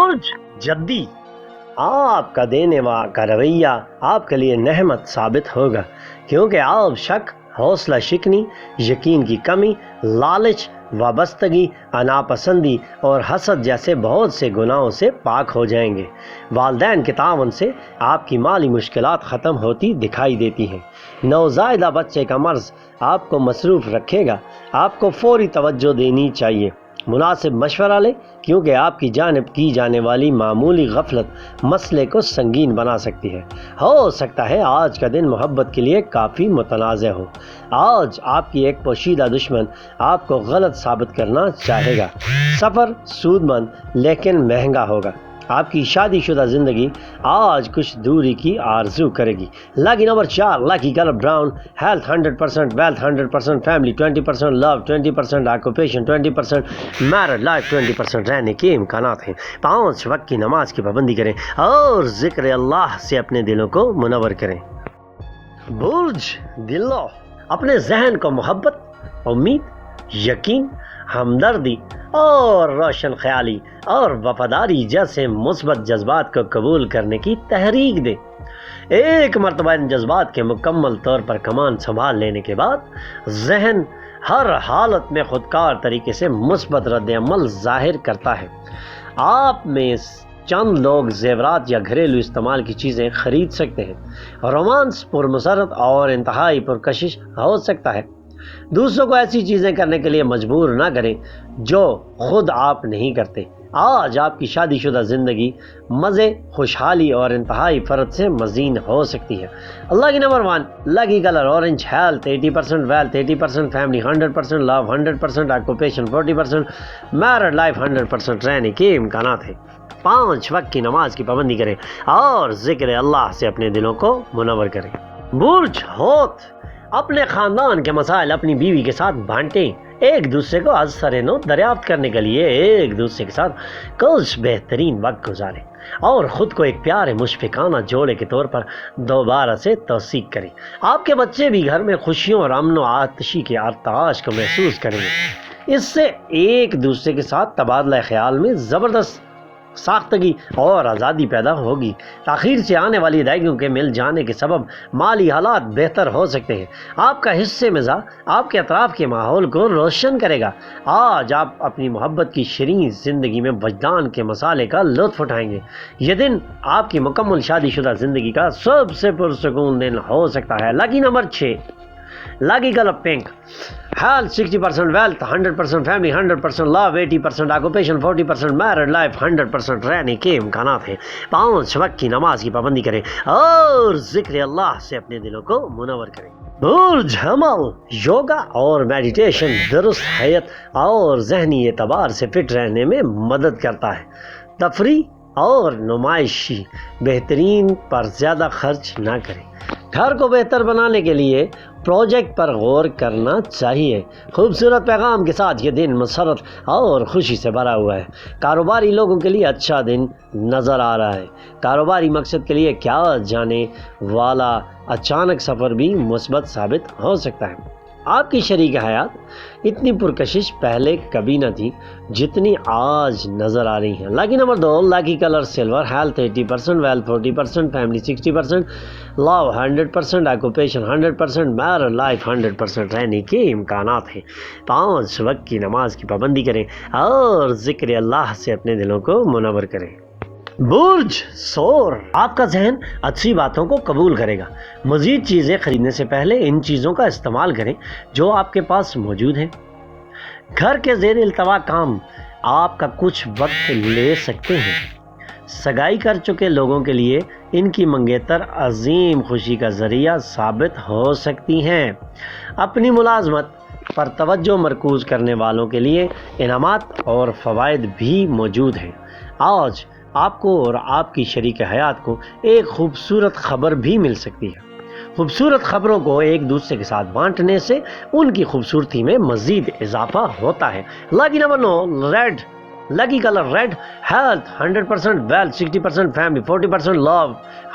برج جدی، آپ کا دینے کا رویہ آپ کے لیے نعمت ثابت ہوگا، کیونکہ آپ شک، حوصلہ شکنی، یقین کی کمی، لالچ، وابستگی، ناپسندی اور حسد جیسے بہت سے گناہوں سے پاک ہو جائیں گے۔ والدین کے تعاون سے آپ کی مالی مشکلات ختم ہوتی دکھائی دیتی ہیں۔ نوزائیدہ بچے کا مرض آپ کو مصروف رکھے گا، آپ کو فوری توجہ دینی چاہیے۔ مناسب مشورہ لیں، کیونکہ آپ کی جانب کی جانے والی معمولی غفلت مسئلے کو سنگین بنا سکتی ہے۔ ہو سکتا ہے آج کا دن محبت کے لیے کافی متنازع ہو۔ آج آپ کی ایک پوشیدہ دشمن آپ کو غلط ثابت کرنا چاہے گا۔ سفر سود مند لیکن مہنگا ہوگا۔ آپ کی شادی شدہ زندگی آج کچھ دوری کی آرزو کرے گی۔ Lucky number 4، lucky colour brown, health 100%، wealth 100%، family 20%، love 20%، occupation 20%، married life 20% رہنے کے امکانات ہیں۔ 5 وقت کی نماز کی پابندی کریں اور ذکر اللہ سے اپنے دلوں کو منور کریں۔ برج دلو، اپنے ذہن کو محبت، امید، یقین، ہمدردی اور روشن خیالی اور وفاداری جیسے مثبت جذبات کو قبول کرنے کی تحریک دیں۔ ایک مرتبہ ان جذبات کے مکمل طور پر کمان سنبھال لینے کے بعد ذہن ہر حالت میں خودکار طریقے سے مثبت رد عمل ظاہر کرتا ہے۔ آپ میں چند لوگ زیورات یا گھریلو استعمال کی چیزیں خرید سکتے ہیں۔ رومانس پرمسرت اور انتہائی پرکشش ہو سکتا ہے۔ دوسروں کو ایسی چیزیں کرنے کے لیے مجبور نہ کریں جو خود آپ نہیں کرتے۔ آج آپ کی شادی شدہ زندگی مزے، خوشحالی اور انتہائی فرد سے مزین ہو سکتی ہے۔ اللہ کی number 1، lucky colour orange, health 80%، wealth 80%، family 100%، love 100%، occupation 40%، married life 100% رہنے کے امکانات ہیں۔ 5 وقت کی نماز کی پابندی کریں اور ذکر اللہ سے اپنے دلوں کو منور کریں۔ برج ہوت، اپنے خاندان کے مسائل اپنی بیوی کے ساتھ بانٹیں۔ ایک دوسرے کو از سر نو دریافت کرنے کے لیے ایک دوسرے کے ساتھ کچھ بہترین وقت گزاریں اور خود کو ایک پیارے مشفقانہ جوڑے کے طور پر دوبارہ سے توثیق کریں۔ آپ کے بچے بھی گھر میں خوشیوں اور امن و آتشی کے ارتعاش کو محسوس کریں گے۔ اس سے ایک دوسرے کے ساتھ تبادلہ خیال میں زبردست ساختگی اور آزادی پیدا ہوگی۔ تاخیر سے آنے والی ادائیگیوں کے مل جانے کے سبب مالی حالات بہتر ہو سکتے ہیں۔ آپ کا حصے مزہ آپ کے اطراف کے ماحول کو روشن کرے گا۔ آج آپ اپنی محبت کی شیریں زندگی میں وجدان کے مسالے کا لطف اٹھائیں گے۔ یہ دن آپ کی مکمل شادی شدہ زندگی کا سب سے پرسکون دن ہو سکتا ہے۔ Lucky number 6، lucky colour pink, health 60%، wealth 100%، family 100%، love 80%، occupation 40%، married life 100% رہنے کے امکانات ہیں۔ 5 وقت کی نماز کی پابندی کریں اور ذکر اللہ سے اپنے دلوں کو منور کریں۔ برج حمل، یوگا اور میڈیٹیشن درست حیات اور ذہنی اعتبار سے فٹ رہنے میں مدد کرتا ہے۔ تفریح اور نمائشی بہترین پر زیادہ خرچ نہ کریں۔ گھر کو بہتر بنانے کے لیے پروجیکٹ پر غور کرنا چاہیے۔ خوبصورت پیغام کے ساتھ یہ دن مسرت اور خوشی سے بھرا ہوا ہے۔ کاروباری لوگوں کے لیے اچھا دن نظر آ رہا ہے۔ کاروباری مقصد کے لیے کیا جانے والا اچانک سفر بھی مثبت ثابت ہو سکتا ہے۔ آپ کی شریک حیات اتنی پرکشش پہلے کبھی نہ تھی جتنی آج نظر آ رہی ہیں۔ Lucky number 2، lucky colour silver, health 80%، wealth 40%، family 60%، love 100%، occupation 100%، married life 100% رہنے کے امکانات ہیں۔ 5 وقت کی نماز کی پابندی کریں اور ذکر اللہ سے اپنے دلوں کو منور کریں۔ برج سور، آپ کا ذہن اچھی باتوں کو قبول کرے گا۔ مزید چیزیں خریدنے سے پہلے ان چیزوں کا استعمال کریں جو آپ کے پاس موجود ہیں۔ گھر کے زیر التوا کام آپ کا کچھ وقت لے سکتے ہیں۔ سگائی کر چکے لوگوں کے لیے ان کی منگیتر عظیم خوشی کا ذریعہ ثابت ہو سکتی ہیں۔ اپنی ملازمت پر توجہ مرکوز کرنے والوں کے لیے انعامات اور فوائد بھی موجود ہیں۔ آج آپ کو اور آپ کی شریک حیات کو ایک خوبصورت خبر بھی مل سکتی ہے۔ خوبصورت خبروں کو ایک دوسرے کے ساتھ بانٹنے سے ان کی خوبصورتی میں مزید اضافہ ہوتا ہے۔ Lucky number 9، red, lucky colour red, health 100%، wealth 60%، family 40%، love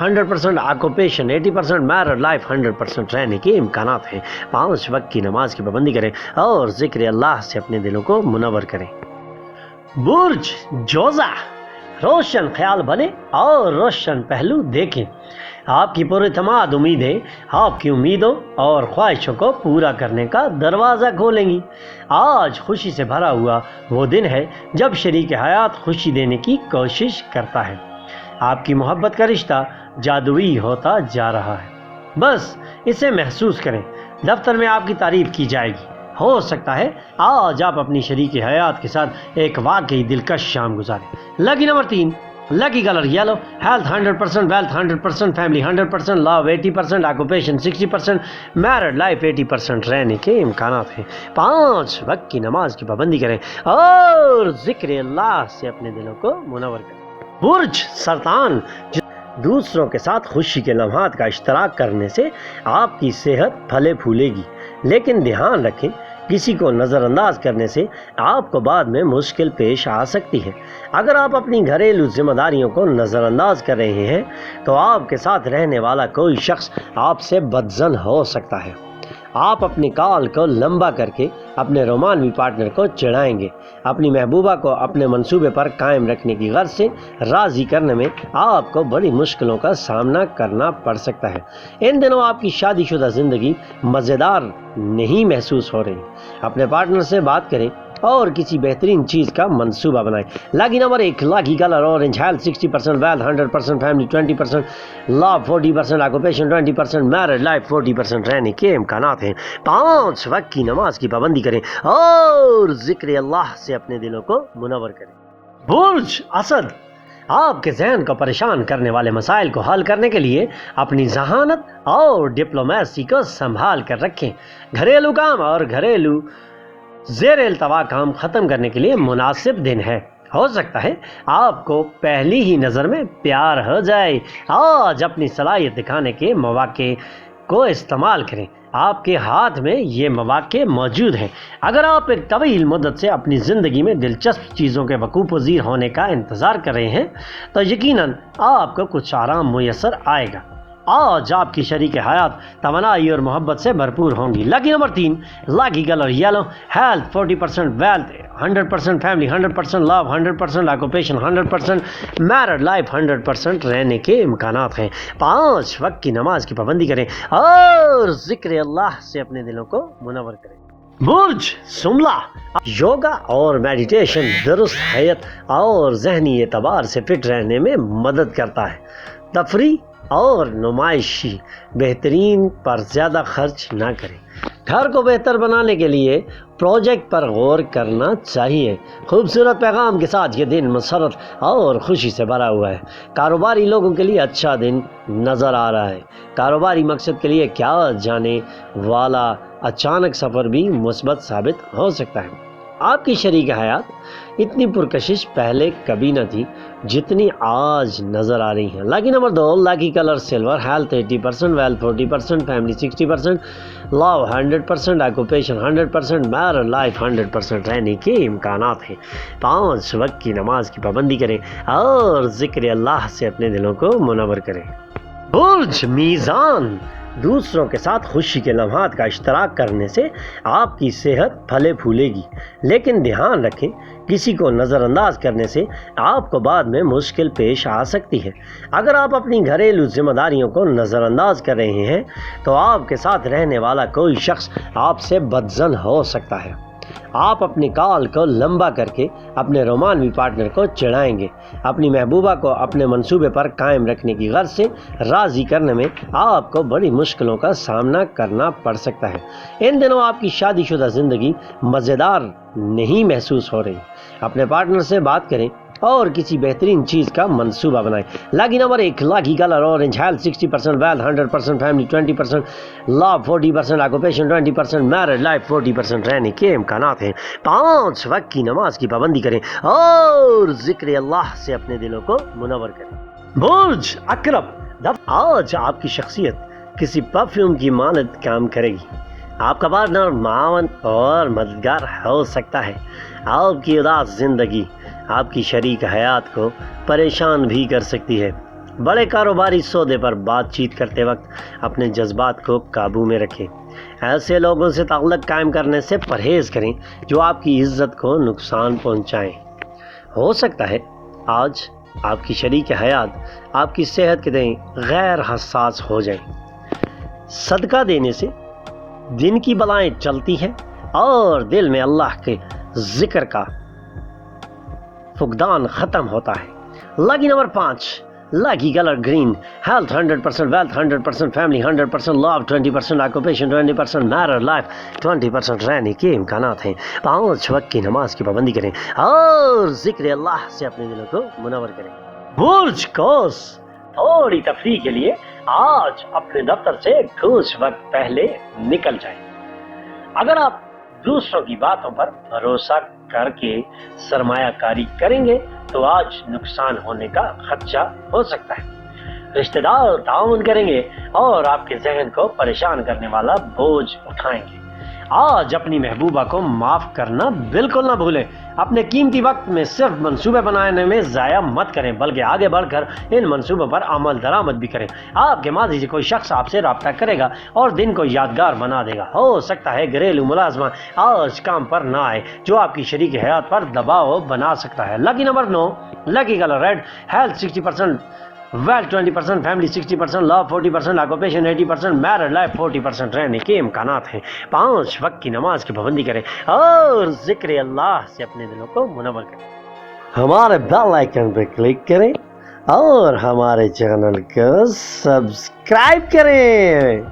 100%، occupation 80%، married life 100% رہنے کے امکانات ہیں۔ 5 وقت کی نماز کی پابندی کریں اور ذکر اللہ سے اپنے دلوں کو منور کریں۔ برج جوزہ، روشن خیال بنے اور روشن پہلو دیکھیں۔ آپ کی پراعتماد امیدیں آپ کی امیدوں اور خواہشوں کو پورا کرنے کا دروازہ کھولیں گی۔ آج خوشی سے بھرا ہوا وہ دن ہے جب شریک حیات خوشی دینے کی کوشش کرتا ہے۔ آپ کی محبت کا رشتہ جادوئی ہوتا جا رہا ہے، بس اسے محسوس کریں۔ دفتر میں آپ کی تعریف کی جائے گی۔ ہو سکتا ہے آج آپ اپنی شریک حیات کے ساتھ ایک واقعی دلکش شام گزاریں۔ Lucky number 3، lucky colour yellow, health 100%، wealth 100%، family 100%، love 80%، occupation 60%، married life 80% رہنے کے امکانات ہیں۔ 5 وقت کی نماز کی پابندی کریں اور ذکر اللہ سے اپنے دلوں کو منور کریں۔ برج سرطان، دوسروں کے ساتھ خوشی کے لمحات کا اشتراک کرنے سے آپ کی صحت پھلے پھولے گی، لیکن دھیان رکھیں کسی کو نظر انداز کرنے سے آپ کو بعد میں مشکل پیش آ سکتی ہے۔ اگر آپ اپنی گھریلو ذمہ داریوں کو نظر انداز کر رہے ہیں تو آپ کے ساتھ رہنے والا کوئی شخص آپ سے بدظن ہو سکتا ہے۔ آپ اپنی کال کو لمبا کر کے اپنے رومانوی پارٹنر کو چڑھائیں گے۔ اپنی محبوبہ کو اپنے منصوبے پر قائم رکھنے کی غرض سے راضی کرنے میں آپ کو بڑی مشکلوں کا سامنا کرنا پڑ سکتا ہے۔ ان دنوں آپ کی شادی شدہ زندگی مزیدار نہیں محسوس ہو رہی۔ اپنے پارٹنر سے بات کریں اور کسی بہترین چیز کا منصوبہ بنائیں۔ Lucky number 1، lucky colour orange, health 60%، wealth 100%، family 20%، love 40%، occupation 20%، married life 40% رہنے کے امکانات ہیں۔ 5 وقت کی نماز کی پابندی کریں اور ذکر اللہ سے اپنے دلوں کو منور کریں۔ برج اسد، آپ کے ذہن کو پریشان کرنے والے مسائل کو حل کرنے کے لیے اپنی ذہانت اور ڈپلومیسی کو سنبھال کر رکھیں۔ گھریلو کام اور گھریلو زیر التوا کام ختم کرنے کے لیے مناسب دن ہے۔ ہو سکتا ہے آپ کو پہلی ہی نظر میں پیار ہو جائے۔ آج اپنی صلاحیت دکھانے کے مواقع کو استعمال کریں۔ آپ کے ہاتھ میں یہ مواقع موجود ہیں۔ اگر آپ ایک طویل مدت سے اپنی زندگی میں دلچسپ چیزوں کے وقوع پذیر ہونے کا انتظار کر رہے ہیں تو یقیناً آپ کو کچھ آرام میسر آئے گا۔ آج آپ کی شریک حیات توانائی اور محبت سے بھرپور ہوں گی۔ Lucky number 3، lucky colour yellow, health 40%، wealth 100%، family 100%، love 100%، occupation 100%، married life 100% رہنے کے امکانات ہیں۔ 5 وقت کی نماز کی پابندی کریں اور ذکر اللہ سے اپنے دلوں کو منور کریں۔ برج سملا، یوگا اور میڈیٹیشن درست حیت اور ذہنی اعتبار سے فٹ رہنے میں مدد کرتا ہے۔ تفریح اور نمائشی بہترین پر زیادہ خرچ نہ کریں۔ گھر کو بہتر بنانے کے لیے پروجیکٹ پر غور کرنا چاہیے۔ خوبصورت پیغام کے ساتھ یہ دن مسرت اور خوشی سے بھرا ہوا ہے۔ کاروباری لوگوں کے لیے اچھا دن نظر آ رہا ہے۔ کاروباری مقصد کے لیے کیا جانے والا اچانک سفر بھی مثبت ثابت ہو سکتا ہے۔ آپ کی شریک حیات اتنی پرکشش پہلے کبھی نہ تھی جتنی آج نظر آ رہی ہیں۔ Lucky number 2، lucky colour silver, health 80%، wealth 40%، family 60%، love 100%، occupation 100%، married life 100% رہنے کے امکانات ہیں۔ 5 وقت کی نماز کی پابندی کریں اور ذکر اللہ سے اپنے دلوں کو منور کریں۔ برج میزان، دوسروں کے ساتھ خوشی کے لمحات کا اشتراک کرنے سے آپ کی صحت پھلے پھولے گی، لیکن دھیان رکھیں کسی کو نظر انداز کرنے سے آپ کو بعد میں مشکل پیش آ سکتی ہے۔ اگر آپ اپنی گھریلو ذمہ داریوں کو نظر انداز کر رہے ہیں تو آپ کے ساتھ رہنے والا کوئی شخص آپ سے بدظن ہو سکتا ہے۔ آپ اپنی کال کو لمبا کر کے اپنے رومانوی پارٹنر کو چڑھائیں گے۔ اپنی محبوبہ کو اپنے منصوبے پر قائم رکھنے کی غرض سے راضی کرنے میں آپ کو بڑی مشکلوں کا سامنا کرنا پڑ سکتا ہے۔ ان دنوں آپ کی شادی شدہ زندگی مزیدار نہیں محسوس ہو رہی۔ اپنے پارٹنر سے بات کریں اور کسی بہترین چیز کا منصوبہ بنائیں۔ Lucky number 1، lucky colour orange, health 60%، wealth 100%، family 20%، love 40%، occupation 20%، married life 40% رہنے کے امکانات ہیں۔ 5 وقت کی نماز کی پابندی کریں اور ذکر اللہ سے اپنے دلوں کو منور کریں۔ برج عقرب، آج آپ کی شخصیت کسی پرفیوم کی مانند کام کرے گی۔ آپ کا پارٹنر معاون اور مددگار ہو سکتا ہے۔ آپ کی اداس زندگی آپ کی شریک حیات کو پریشان بھی کر سکتی ہے۔ بڑے کاروباری سودے پر بات چیت کرتے وقت اپنے جذبات کو قابو میں رکھیں۔ ایسے لوگوں سے تعلق قائم کرنے سے پرہیز کریں جو آپ کی عزت کو نقصان پہنچائیں۔ ہو سکتا ہے آج آپ کی شریک حیات آپ کی صحت کے تئیں غیر حساس ہو جائیں۔ صدقہ دینے سے دن کی بلائیں چلتی ہیں اور دل میں اللہ کے ذکر کا فقدان ختم ہوتا ہے۔ Lucky number 5، lucky colour green, health 100%، wealth 100%، family 100%، love 20%، occupation 20%، married life 20% رہنے کے امکانات ہیں۔ 5 وقت کی نماز کی پابندی کریں اور ذکر اللہ سے اپنے دلوں کو منور کریں۔ برج قوس، تھوڑی تفریح کے لیے آج اپنے دفتر سے کچھ وقت پہلے نکل جائیں۔ اگر آپ دوسروں کی باتوں پر بھروسہ کر کے سرمایہ کاری کریں گے تو آج نقصان ہونے کا خدشہ ہو سکتا ہے۔ رشتہ دار تعاون کریں گے اور آپ کے ذہن کو پریشان کرنے والا بوجھ اٹھائیں گے۔ آج اپنی محبوبہ کو معاف کرنا بالکل نہ بھولیں۔ اپنے قیمتی وقت میں صرف منصوبے بنانے میں ضائع مت کریں بلکہ آگے بڑھ کر ان منصوبوں پر عمل درآمد بھی کریں۔ آپ کے ماضی سے کوئی شخص آپ سے رابطہ کرے گا اور دن کو یادگار بنا دے گا۔ ہو سکتا ہے گھریلو ملازمہ آج کام پر نہ آئے جو آپ کی شریک حیات پر دباؤ بنا سکتا ہے۔ Lucky number 9، lucky colour red, health 60%، wealth 20%، family 60%، love 40%، occupation 80%، married life 40% رہنے کے امکانات ہیں۔ 5 وقت کی نماز کی پابندی کریں اور ذکر اللہ سے اپنے دلوں کو منور کریں۔ ہمارے بیل آئیکن پہ کلک کریں اور ہمارے چینل کو سبسکرائب کریں۔